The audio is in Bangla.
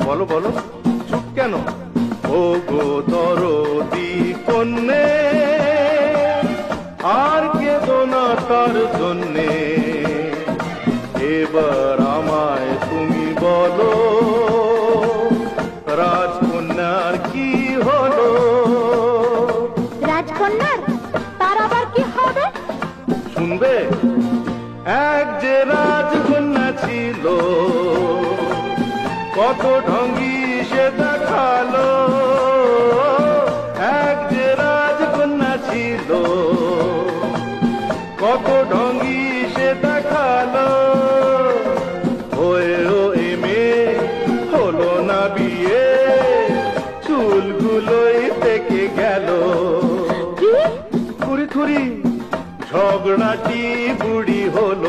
বলো বলো, চুপ কেন? ও গো দরদি কন্যে, আর কেঁদো না তার জন্যে। এবার আমায় তুমি বলো, রাজকন্যার কি হলো? রাজকন্যার তার আবার কি হবে? শুনবে? এক যে রাজকন্যা ছিল, কত ঢঙ্গি সে দেখালো। এক যে রাজকন্যা ছিল, কত ঢঙ্গি সে দেখালো। হয়েও মেয়ে হলো না বিয়ে, চুলগুলোই থেকে গেল। কি? থুরি থুরি ঝগড়াটি বুড়ি হলো।